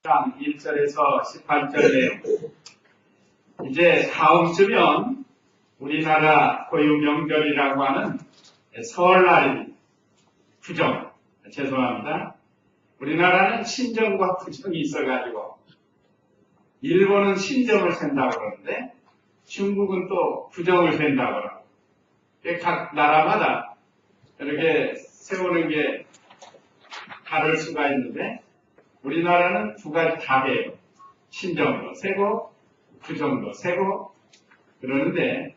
장 1절에서 18절에 이제 다음 주면 우리나라 고유 명절이라고 하는 설날이 구정, 죄송합니다. 우리나라는 신정과 구정이 있어가지고 일본은 신정을 센다고 그러는데 중국은 또 구정을 센다고 그러고 각 나라마다 이렇게 세우는 게 다를 수가 있는데 우리나라는 두 가지 다 해요. 신정도 세고 구정도 세고 그러는데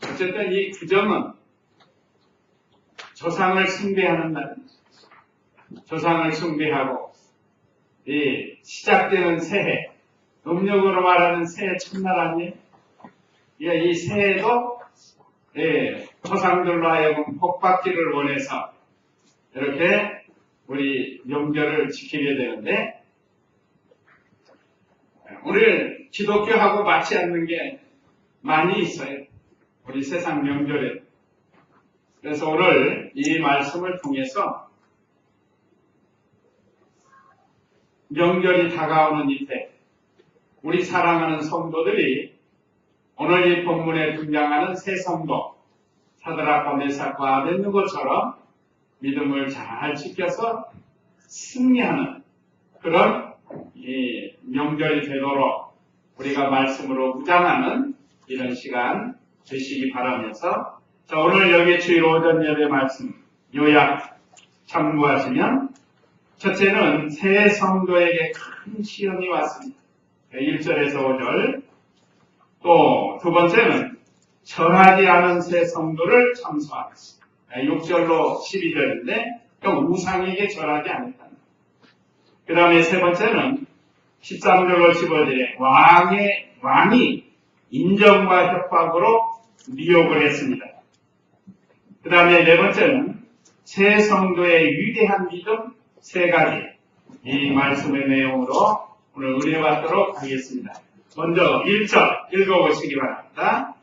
어쨌든 이 구정은 조상을 숭배하는 날, 조상을 숭배하고 이 시작되는 새해, 음력으로 말하는 새해 첫날 아니에요? 이 새해도 조상들로 하여금 복받기를 원해서 이렇게 우리 명절을 지키게 되는데 오늘 기독교하고 맞지 않는 게 많이 있어요. 우리 세상 명절에. 그래서 오늘 이 말씀을 통해서 명절이 다가오는 이때 우리 사랑하는 성도들이 오늘 이 본문에 등장하는 세 성도 사드락과 메삭과 아벳느고처럼 믿음을 잘 지켜서 승리하는 그런 이 명절이 되도록 우리가 말씀으로 무장하는 이런 시간 되시기 바라면서 자, 오늘 여기 주일 오전 예배 말씀 요약 참고하시면 첫째는 새 성도에게 큰 시험이 왔습니다. 1절에서 5절 또 두 번째는 절하지 않은 새 성도를 참소하겠습니다. 6절로 12절인데 우상에게 절하지 않았다. 그 다음에 세 번째는 13절로 15절에 왕이 인정과 협박으로 미혹을 했습니다. 그 다음에 네 번째는 새 성도의 위대한 믿음 세 가지 이 말씀의 내용으로 오늘 은혜받도록 하겠습니다. 먼저 1절 읽어보시기 바랍니다.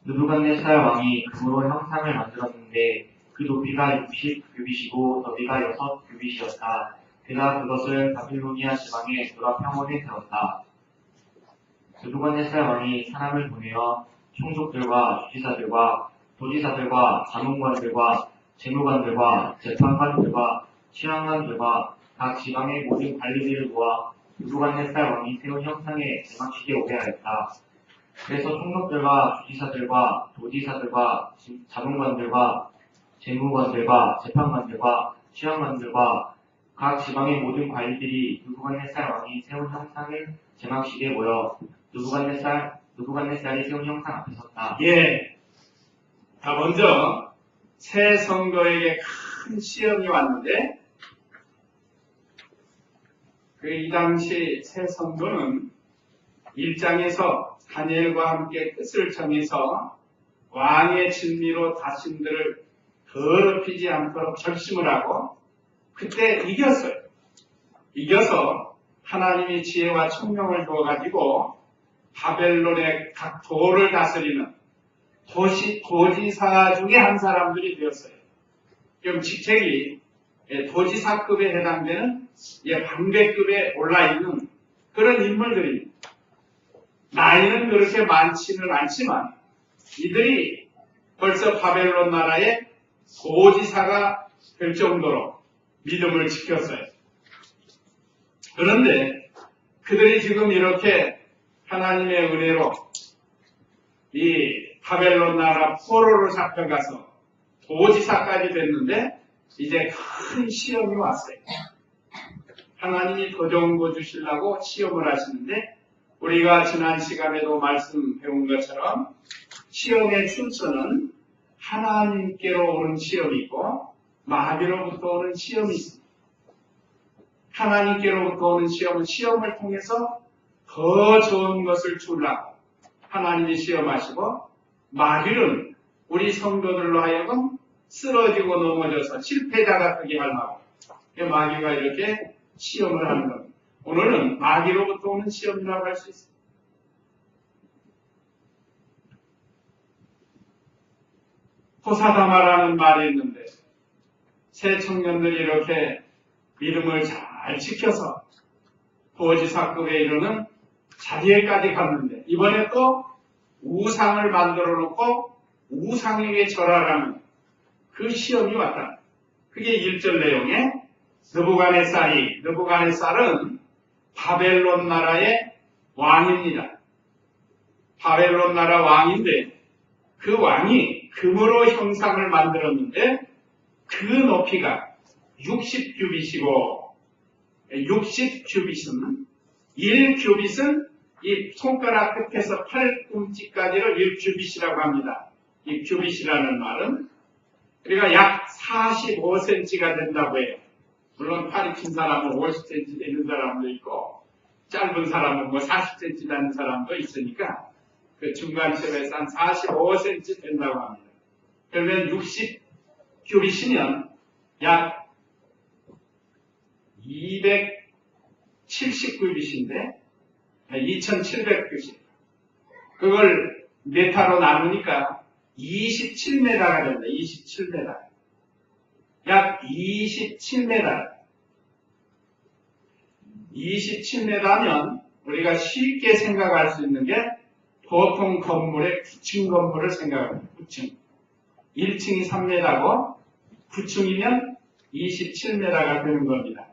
느부갓네살 왕이 금으로 형상을 만들었는데 그 높이가 60규빗이고 너비가 6규빗이었다. 그가 그것을 바빌로니아 지방의 노라 평원에 세웠다. 느부갓네살 왕이 사람을 보내어 총독들과 주지사들과 도지사들과 자문관들과 재무관들과 재판관들과 시황관들과 각 지방의 모든 관리들을 모아 느부갓네살 왕이 세운 형상에 제막식에 오게 하였다. 그래서 총독들과 주지사들과 도지사들과 자문관들과 재무관들과 재판관들과 시황관들과 각 지방의 모든 관리들이 느부갓네살 왕이 세운 형상을 제막식에 모여 느부갓네살이 세운 형상 앞에 섰다. 예. 자, 먼저 새 성도에게 큰 시험이 왔는데 이 당시 새 성도는 1장에서 다니엘과 함께 끝을 정해서 왕의 진리로 자신들을 더럽히지 않도록 결심을 하고 그때 이겼어요. 이겨서 하나님이 지혜와 총명을 주어가지고 바벨론의 각 도를 다스리는 도지사 중에 한 사람들이 되었어요. 그럼 직책이 도지사급에 해당되는 방배급에 올라있는 그런 인물들입니다. 나이는 그렇게 많지는 않지만 이들이 벌써 바벨론 나라의 도지사가 될 정도로 믿음을 지켰어요. 그런데 그들이 지금 이렇게 하나님의 은혜로 이 바벨론 나라 포로로 잡혀가서 도지사까지 됐는데 이제 큰 시험이 왔어요. 하나님이 더 좋은 거 주시려고 시험을 하시는데 우리가 지난 시간에도 말씀 배운 것처럼 시험의 순서는 하나님께로 오는 시험이 있고 마귀로부터 오는 시험이 있습니다. 하나님께로부터 오는 시험은 시험을 통해서 더 좋은 것을 주려고 하나님이 시험하시고 마귀는 우리 성도들로 하여금 쓰러지고 넘어져서 실패자가 되게 하려고 마귀가 이렇게 시험을 하는 겁니다. 오늘은 마귀로부터 오는 시험이라고 할 수 있습니다. 호사다마라는 말이 있는데 새 청년들이 이렇게 믿음을 잘 지켜서 도지사급에 이르는 자리에까지 갔는데 이번에 또 우상을 만들어 놓고 우상에게 절하라는 그 시험이 왔다. 그게 1절 내용에 느부갓네살은 바벨론 나라의 왕입니다. 바벨론 나라 왕인데 그 왕이 금으로 형상을 만들었는데 그 높이가 60규빗이고 60규빗은 1규빗은 이 손가락 끝에서 팔꿈치까지를 1규빗이라고 합니다. 이 규빗이라는 말은 우리가 약 45cm가 된다고 해요. 물론 팔이 긴 사람은 50cm 되는 사람도 있고 짧은 사람은 뭐 40cm 되는 사람도 있으니까 그 중간쯤에서 한 45cm 된다고 합니다. 그러면 60규빗이면 약 270규빗인데 2700규빗. 그걸 메타로 나누니까 27m가 됩니다. 27m. 약 27m. 27m면 우리가 쉽게 생각할 수 있는 게 보통 건물의 9층 건물을 생각합니다. 9층. 1층이 3m고 9층이면 27m가 되는 겁니다.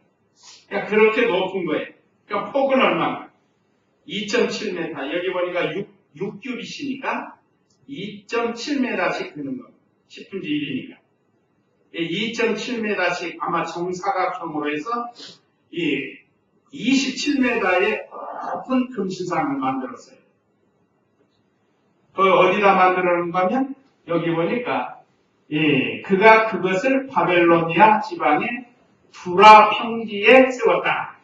그러니까 그렇게 높은 거예요. 그러니까 폭은 얼마나? 2.7m. 여기 보니까 6규빗이니까 2.7m씩 되는 겁니다. 10분의 1이니까. 2.7m씩 아마 정사각형으로 해서 이 27m의 높은 금신상을 만들었어요. 그 어디다 만들었는가 하면 여기 보니까 그가 그것을 바벨로니아 지방의 두라 평지에 세웠다.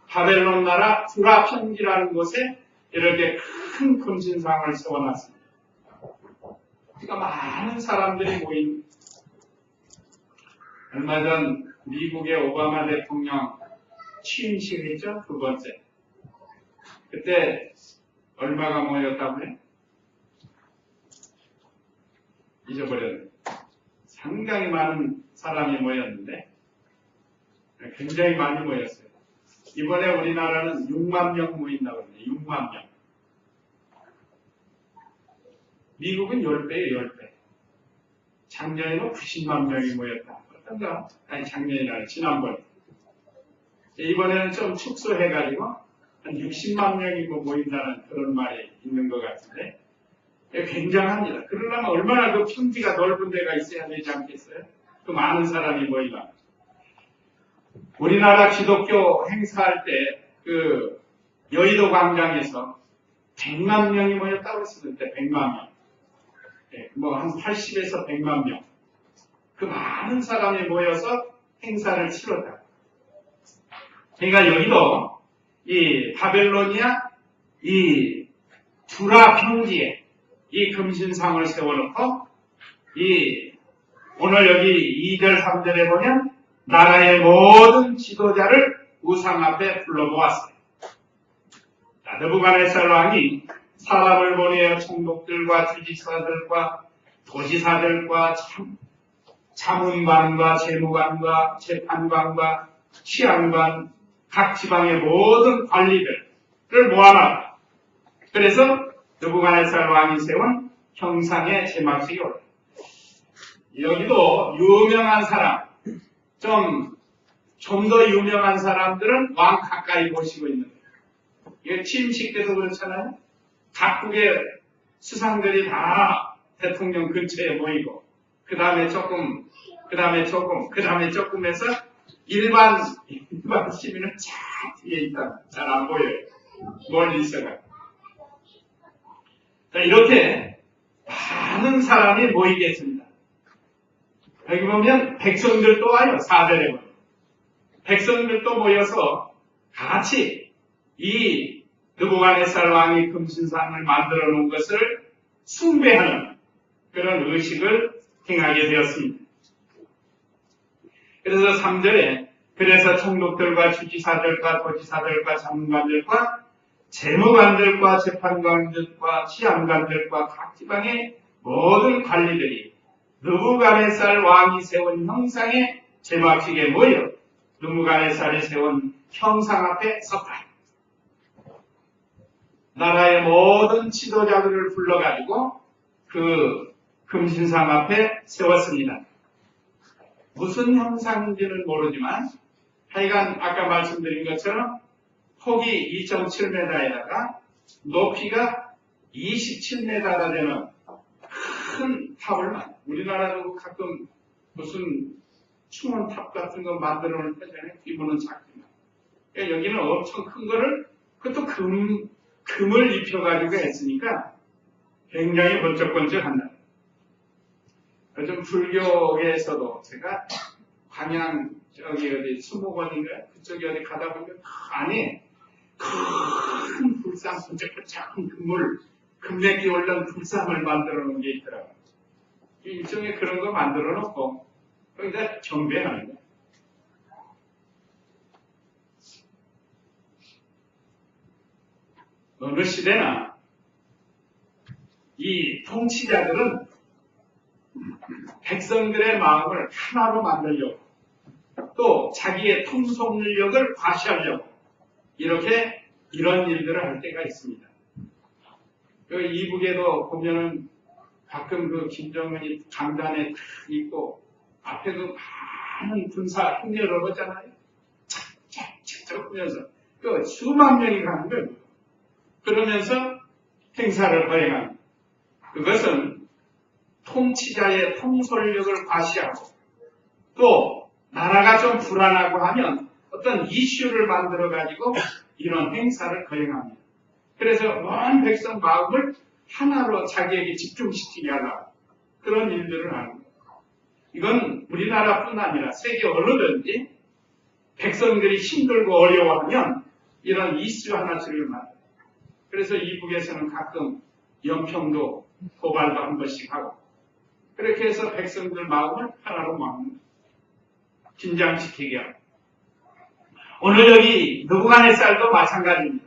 바벨론 나라 두라 평지라는 곳에 이렇게 큰 금신상을 세워놨습니다. 그러니까 많은 사람들이 모인 얼마 전 미국의 오바마 대통령 취임식 했죠? 두 번째. 그때 얼마가 모였다고 해? 잊어버렸네. 상당히 많은 사람이 모였는데 굉장히 많이 모였어요. 이번에 우리나라는 6만 명 모인다고 했는데 6만 명. 미국은 10배예요, 10배. 작년에는 90만 명이 모였다. 어떤가? 아니, 작년이나 지난번에. 이번에는 좀 축소해가지고 한 60만 명이 모인다는 그런 말이 있는 것 같은데 굉장합니다. 그러려면 얼마나 그 평지가 넓은 데가 있어야 되지 않겠어요? 그 많은 사람이 모이면. 우리나라 기독교 행사할 때 그 여의도 광장에서 100만 명이 모였다고 했을 때 100만 명. 뭐 한 80에서 100만 명. 그 많은 사람이 모여서 행사를 치렀다. 그러니까 여기도 이 바벨로니아 이 두라 평지에 이 금신상을 세워놓고 오늘 여기 2절 3절에 보면 나라의 모든 지도자를 우상 앞에 불러모았어요. 느부갓네살 왕이 사람을 보내어 총독들과 주지사들과 도지사들과 자문관과 재무관과 재판관과 치안관 각 지방의 모든 관리들을 모아놨다. 그래서 느부갓네살 왕이 세운 형상의 제막식이 올라. 여기도 유명한 사람, 좀 더 유명한 사람들은 왕 가까이 모시고 있는 거예요. 이게 취임식 때도 그렇잖아요. 각국의 수상들이 다 대통령 근처에 모이고, 그 다음에 조금 해서 일반 시민은 쫙 뒤에 있다. 잘 안 보여요. 멀리 있어가. 자, 이렇게 많은 사람이 모이겠습니다. 여기 보면 백성들도 와요. 4절에 보면. 백성들도 모여서 같이 이 느부갓네살 왕이 금신상을 만들어 놓은 것을 숭배하는 그런 의식을 행하게 되었습니다. 그래서 3절에 그래서 총독들과 주지사들과 도지사들과 자문관들과 재무관들과 재판관들과 치안관들과 각 지방의 모든 관리들이 느부갓네살 왕이 세운 형상의 제막식에 모여 느부갓네살이 세운 형상 앞에 섰다. 나라의 모든 지도자들을 불러가지고 그 금신상 앞에 세웠습니다. 무슨 형상인지는 모르지만 하여간 아까 말씀드린 것처럼 폭이 2.7m에다가 높이가 27m나 되는 큰 탑을 우리나라도 가끔 무슨 충원탑 같은 거 만들어 놓을 때잖아요.規模는 작지만. 그러니까 여기는 엄청 큰 거를 그것도 금을 입혀가지고 했으니까 굉장히 번쩍번쩍한다. 요즘 불교에서도 제가 광양 저기 어디 수목원인가 그쪽에 어디 가다 보면 안에 큰 불상 번쩍번쩍한 금맥이 올라온 불상을 만들어 놓은 게 있더라고요. 일종의 그런 거 만들어 놓고 거기다 경배하는 거예요. 어느 시대나 이 통치자들은 백성들의 마음을 하나로 만들려고 또 자기의 통솔력을 과시하려고 이런 일들을 할 때가 있습니다. 그 이북에도 보면은 가끔 그 김정은이 강단에 탁 있고 앞에 그 많은 군사 행렬을 하잖아요. 착착착 하면서 그 수만 명이 가는 거예요. 그러면서 행사를 거행합니다. 그것은 통치자의 통솔력을 과시하고 또 나라가 좀 불안하고 하면 어떤 이슈를 만들어 가지고 이런 행사를 거행합니다. 그래서 온 백성 마음을 하나로 자기에게 집중시키게 하려고 그런 일들을 하는 거예요. 이건 우리나라뿐 아니라 세계 어느든지 백성들이 힘들고 어려워하면 이런 이슈 하나씩을 만들어요. 그래서 이북에서는 가끔 연평도 도발도 한 번씩 하고 그렇게 해서 백성들 마음을 하나로 막는 거예요. 긴장시키게 하고. 오늘 여기 느부갓네살도 마찬가지입니다.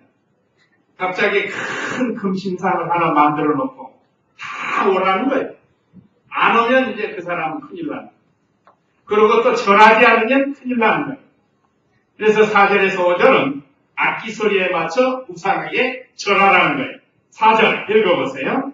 갑자기 큰 금신상을 하나 만들어 놓고 다 오라는 거예요. 안 오면 이제 그 사람은 큰일 나는 거예요. 그리고 또 절하지 않으면 큰일 나는 거예요. 그래서 4절에서 5절은 악기 소리에 맞춰 우상에게 절하라는 거예요. 4절 읽어보세요.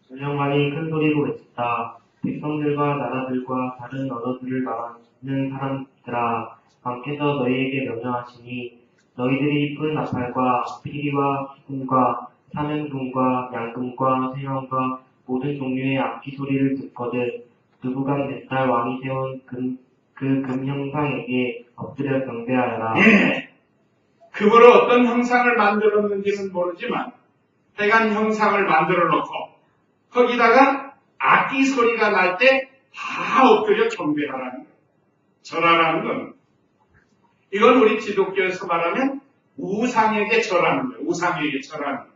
전령관이 큰 소리로 외쳤다. 백성들과 나라들과 다른 언어들을 말하는 사람들아, 왕께서 너희에게 명령하시니 너희들이 푼 나팔과 피리와 기금과 사면금과 양금과 세형과 모든 종류의 악기 소리를 듣거든 느부갓네살 왕이 세운 그 금형상에게 엎드려 경배하여라. 예. 금으로 어떤 형상을 만들었는지는 모르지만 하여간 형상을 만들어 놓고 거기다가 악기 소리가 날 때 다 엎드려 경배하라는 거예요. 절하라는 건 이건 우리 기독교에서 말하면 우상에게 절하는 거예요. 우상에게 절하는 거예요.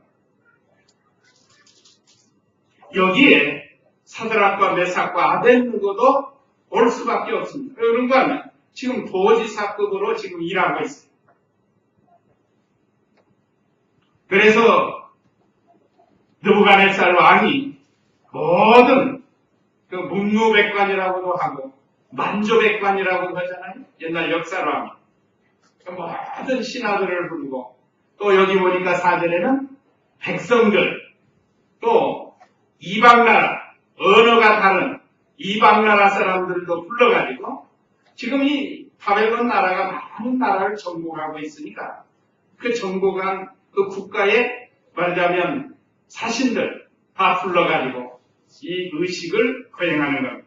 여기에 사드락과 메삭과 아벳느고도 올 수밖에 없습니다. 그런가 하면 지금 도지사급으로 지금 일하고 있어요. 그래서 느부갓네살 왕이 모든 그 문무백관이라고도 하고 만조백관이라고도 하잖아요. 옛날 역사로 하면 그 모든 신하들을 부르고 또 여기 보니까 4절에는 백성들 또 이방나라 언어가 다른 이방나라 사람들도 불러가지고 지금 이 바벨론 나라가 많은 나라를 정복하고 있으니까 그 정복한 그 국가에 말하자면 사신들 다 불러가지고 이 의식을 거행하는 겁니다.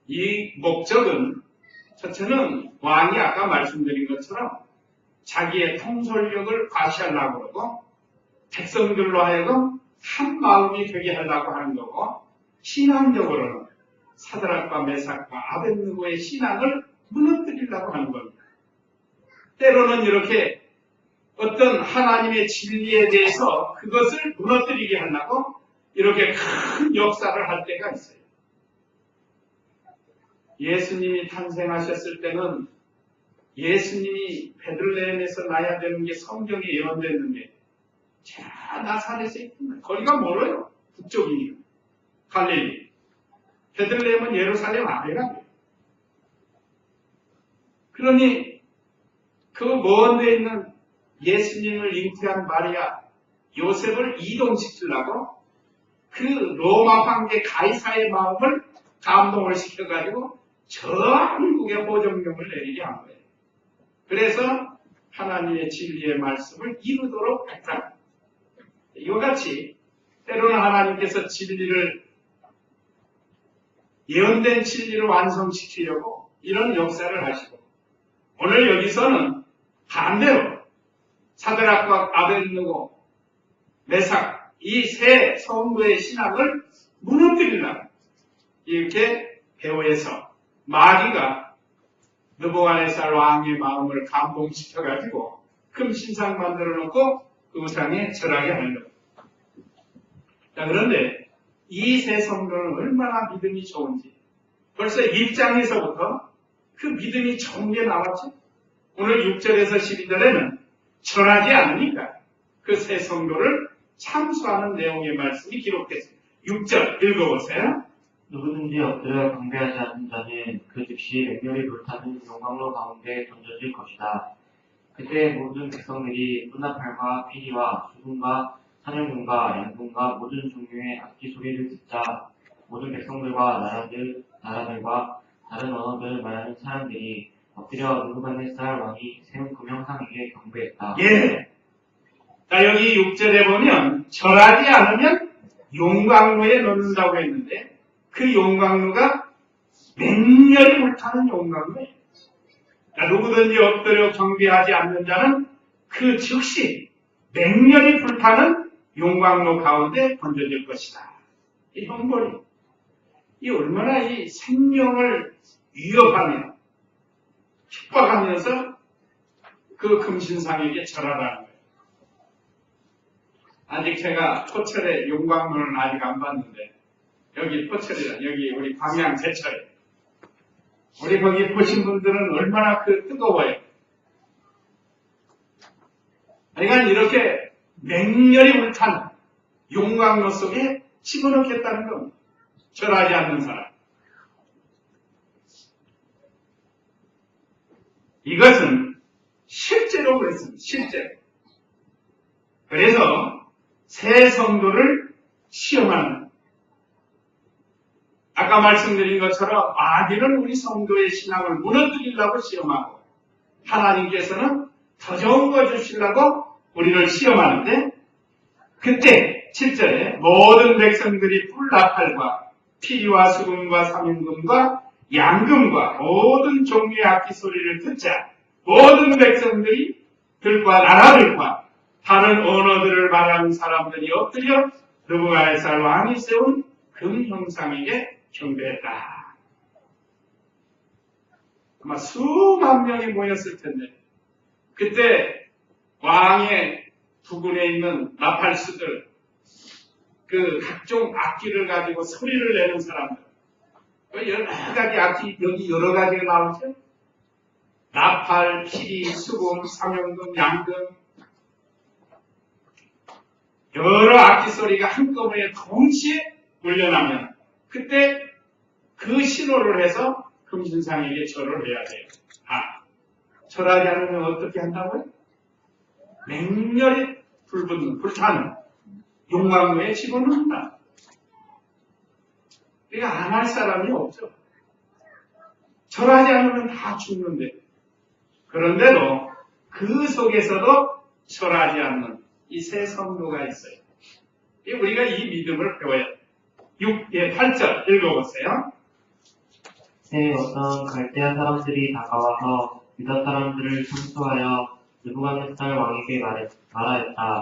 이 목적은 첫째는 왕이 아까 말씀드린 것처럼 자기의 통솔력을 과시하려고 그러고 백성들로 하여금 한 마음이 되게 하려고 하는 거고 신앙적으로는 사드락과 메삭과 아벳느고의 신앙을 무너뜨리려고 하는 겁니다. 때로는 이렇게 어떤 하나님의 진리에 대해서 그것을 무너뜨리게 하려고 이렇게 큰 역사를 할 때가 있어요. 예수님이 탄생하셨을 때는 예수님이 베들레헴에서 나야 되는 게 성경에 예언됐는데 자 나사렛에 있구나. 거리가 멀어요. 북쪽이니까. 갈릴리. 베들레헴은 예루살렘 아래라고요. 그러니 그 먼 데 있는 예수님을 잉태한 마리아, 요셉을 이동시키려고 그 로마 황제 가이사의 마음을 감동을 시켜가지고 저 한국에 보정령을 내리게 한 거예요. 그래서 하나님의 진리의 말씀을 이루도록 했다. 이와 같이 때로는 하나님께서 진리를 예언된 진리를 완성시키려고 이런 역사를 하시고 오늘 여기서는 반대로 사드락과 아벨느고 메삭 이 세 성도의 신앙을 무너뜨리려고 이렇게 배후에서 마귀가 느부갓네살 왕의 마음을 감동시켜가지고 금 신상 만들어 놓고 그 우상에 절하게 하는 겁니다. 자, 그런데 이 세 성도는 얼마나 믿음이 좋은지 벌써 1장에서부터 그 믿음이 좋은 게 나왔죠. 오늘 6절에서 12절에는 절하지 않으니까 그 세 성도를 참수하는 내용의 말씀이 기록됐습니다. 6절 읽어보세요. 누구든지 엎드려 경배하지 않는 자는 그 즉시 맹렬히 불타는 용광로 가운데 던져질 것이다. 그때 모든 백성들이 문나팔과 피리와 수금과 사냥꾼과 양꾼과 모든 종류의 악기 소리를 듣자 모든 백성들과 나라들과 다른 언어를 말하는 사람들이 엎드려 느부갓네살 왕이 세운 금형상에게 경배했다. 예. 자, 여기 6절에 보면 절하지 않으면 용광로에 넣는다고 했는데 그 용광로가 맹렬히 불타는 용광로예요. 자, 누구든지 엎드려 경배하지 않는 자는 그 즉시 맹렬히 불타는 용광로 가운데 던져질 것이다. 이 형벌이 이 얼마나 이 생명을 위협하며 핍박하면서 그 금신상에게 절하라는 거예요. 아직 제가 포철의 용광로는 아직 안 봤는데 여기 포철이라 여기 우리 광양 제철에 우리 거기 보신 분들은 얼마나 그 뜨거워요. 그러니까 이렇게 맹렬히 불타는 용광로 속에 집어넣겠다는 겁니다. 절하지 않는 사람. 이것은 실제로 그랬습니다. 실제로. 그래서 새 성도를 시험하는 아까 말씀드린 것처럼 마귀는 우리 성도의 신앙을 무너뜨리려고 시험하고 하나님께서는 더 좋은 거 주시려고 우리를 시험하는데 그때 7절에 모든 백성들이 뿔나팔과 피리와 수금과 삼임금과 양금과 모든 종류의 악기 소리를 듣자 모든 백성들이 들과 나라들과 다른 언어들을 말하는 사람들이 엎드려 느부갓네살 왕이 세운 금 형상에게 경배했다. 아마 수만 명이 모였을 텐데 그때 왕의 부근에 있는 나팔수들 그 각종 악기를 가지고 소리를 내는 사람들 여러 가지 악기 여기 여러 가지가 나오죠. 나팔, 피리, 수금, 삼형금, 양금 여러 악기 소리가 한꺼번에 동시에 울려나면 그때 그 신호를 해서 금신상에게 절을 해야 돼요. 절하지 않으면 어떻게 한다고요? 맹렬히 불타는 용광로에 집어넣는다. 그러니까 안 할 사람이 없죠. 절하지 않으면 다 죽는데. 그런데도 그 속에서도 절하지 않는 이 새 성도가 있어요. 우리가 이 믿음을 배워야 돼요. 8절 읽어보세요. 새 어떤 갈대아 사람들이 다가와서 유다 사람들을 참수하여 느부갓네살 왕에게 말하였다.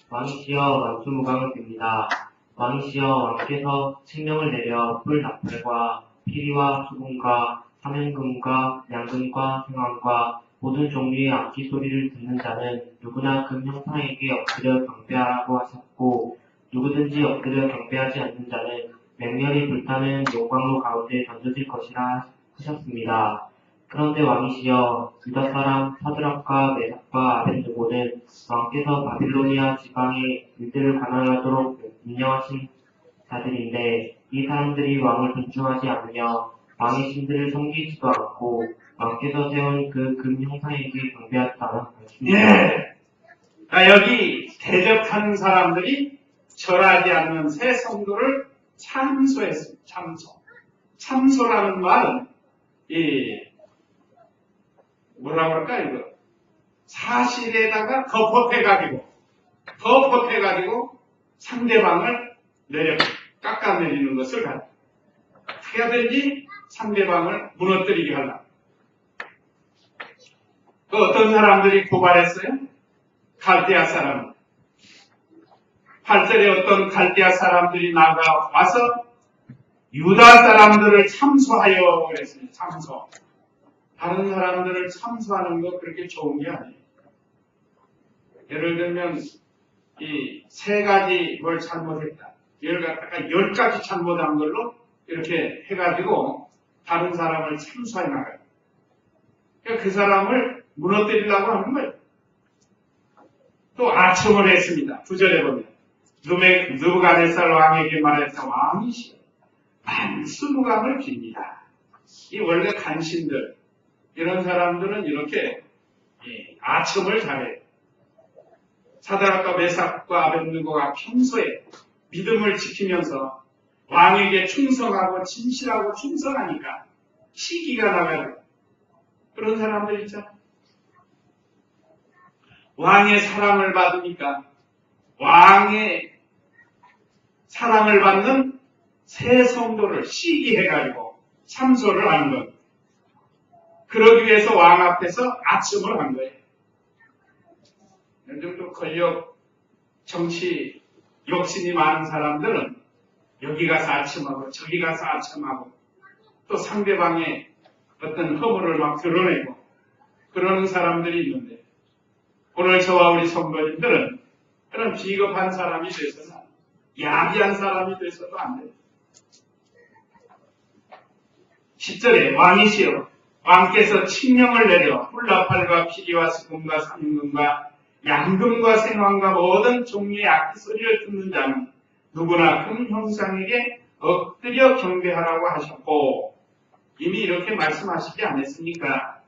왕이시여 만수무강을 빕니다. 왕이시여 왕께서 칙령을 내려 뿔나팔과 피리와 수금과 삼연금과 양금과 생황과 모든 종류의 악기 소리를 듣는 자는 누구나 금 형상에게 엎드려 경배하라고 하셨고 누구든지 엎드려 경배하지 않는 자는 맹렬히 불타는 용광로 가운데 던져질 것이라 하셨습니다. 그런데 왕이시여 유다 사람 사드락과 메삭과 아벳느고는 왕께서 바빌로니아 지방의 일들을 관할하도록 임명하신 자들인데 이 사람들이 왕을 존중하지 않으며 왕의 신들을 섬기지도 않고 왕께서 세운 그 금 형상에게 경배하다는 것입니다. 예. 여기 대적하는 사람들이 절하지 않는 새 성도를 참소했습니다. 참소. 참소라는 말은 뭐라 그럴까 이거 사실에다가 덧붙여가지고 상대방을 깎아내리는 것을 가르쳐. 어떻게 하든지 상대방을 무너뜨리게 하려고. 어떤 사람들이 고발했어요? 갈대아 사람. 8절에 어떤 갈대아 사람들이 나가와서 유다 사람들을 참소하여 그랬습니다. 참소. 다른 사람들을 참소하는 거 그렇게 좋은 게 아니에요. 예를 들면 이 3가지 뭘 잘못했다. 이걸 갖다가 10가지 잘못한 걸로 이렇게 해가지고 다른 사람을 참소해 나가요. 그러니까 그 사람을 무너뜨리려고 하는 거예요. 또 아첨을 했습니다. 9절에 보면 느부갓네살 왕에게 말해서 왕이시여 만수무강을 빕니다. 이 원래 간신들 이런 사람들은 이렇게 아첨을 잘해요. 사드락과 메삭과 아벳느고가 평소에 믿음을 지키면서 왕에게 충성하고 진실하고 충성하니까 시기가 나가요. 그런 사람들 있잖아요. 왕의 사랑을 받으니까 왕의 사랑을 받는 새 성도를 시기해가지고 참소를 하는 겁니다. 그러기 위해서 왕 앞에서 아첨을 한 거예요. 요즘도 권력, 정치, 욕심이 많은 사람들은 여기 가서 아첨하고 저기 가서 아첨하고 또 상대방의 어떤 허물을 막 드러내고 그러는 사람들이 있는데 오늘 저와 우리 성도님들은 그런 비겁한 사람이 돼서는 야비한 사람이 돼서도 안 돼요. 10절에 왕이시여 왕께서 칙령을 내려 훌라팔과 피리와 수금과 상금과 양금과 생황과 모든 종류의 악기 소리를 듣는 자는 누구나 금 형상에게 엎드려 경배하라고 하셨고 이미 이렇게 말씀하시지 않았습니까?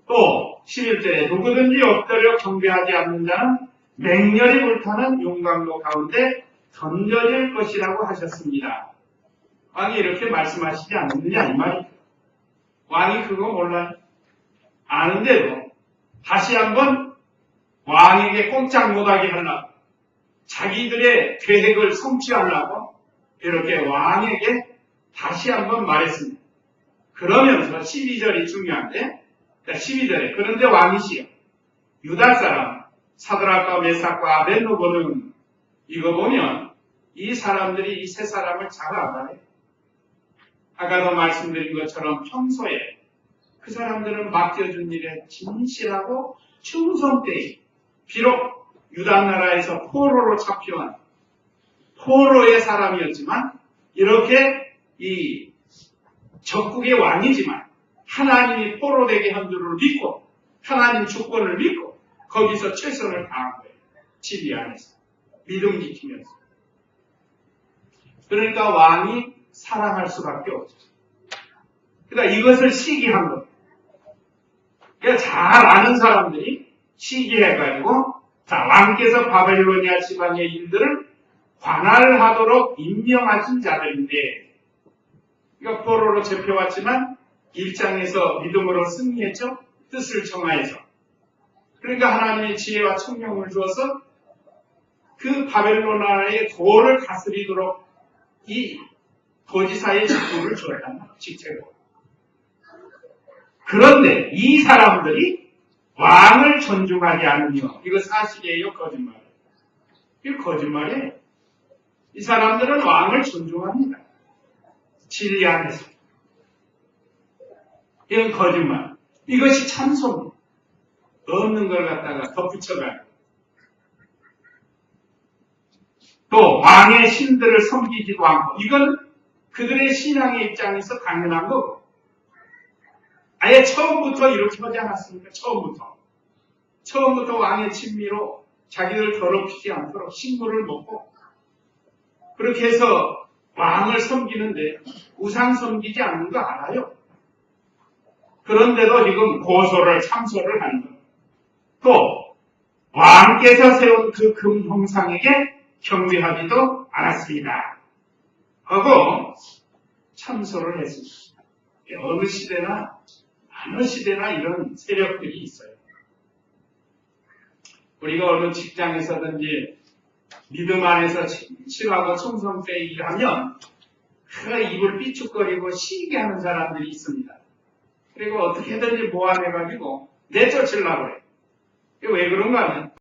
또 11절에 누구든지 엎드려 경배하지 않는 자는 맹렬히 불타는 용광로 가운데 던져질 것이라고 하셨습니다. 왕이 이렇게 말씀하시지 않느냐 이 말이죠. 왕이 그거 몰라요. 아는데도 다시 한번 왕에게 꼼짝 못하게 하려고 자기들의 계획을 성취하려고 이렇게 왕에게 다시 한번 말했습니다. 그러면서 12절이 중요한데 12절에 그런데 왕이시여 유다 사람 사드락과 메삭과 아벳느고는 이거 보면 이 사람들이 이 세 사람을 잘 알아요. 아까도 말씀드린 것처럼 평소에 그 사람들은 맡겨준 일에 진실하고 충성되이 비록 유다 나라에서 포로로 잡혀간 포로의 사람이었지만 이렇게 이 적국의 왕이지만 하나님이 포로되게 한 줄을 믿고 하나님 주권을 믿고 거기서 최선을 다한 거예요. 지리 안에서 믿음 지키면서. 그러니까 왕이 사랑할 수밖에 없죠. 그러니까 이것을 시기한 거예요. 그러니까 잘 아는 사람들이 시기해가지고 자 왕께서 바벨로니아 지방의 일들을 관할하도록 임명하신 자들인데 그러니까 포로로 잡혀왔지만 일장에서 믿음으로 승리했죠. 뜻을 정하여서. 그러니까 하나님의 지혜와 총명을 주어서 그 바벨로나의 도를 다스리도록 이 도지사의 직분을 주었단 말이에요. 직책으로. 그런데 이 사람들이 왕을 존중하지 않으며 이거 사실이에요? 거짓말이에요? 이거 거짓말이에요. 이 사람들은 왕을 존중합니다. 진리 안에서. 이건 거짓말. 이것이 참소입니다. 없는 걸 갖다가 덧붙여가요. 또 왕의 신들을 섬기지도 않고 이건 그들의 신앙의 입장에서 당연한 거고 아예 처음부터 이렇게 하지 않았습니까? 처음부터 왕의 친미로 자기들 더럽히지 않도록 식물을 먹고 그렇게 해서 왕을 섬기는데 우상 섬기지 않는 거 알아요. 그런데도 지금 고소를 참소를 하는 거예요. 또 왕께서 세운 그 금 형상에게 경배하지도 않았습니다. 하고 참소를 했습니다. 어느 시대나 이런 세력들이 있어요. 우리가 어느 직장에서든지 믿음 안에서 친하고 충성되게 일하면 그 입을 삐죽거리고 시게 하는 사람들이 있습니다. 그리고 어떻게든지 모아내가지고 내쫓으려고 해요. 왜 그런가 하면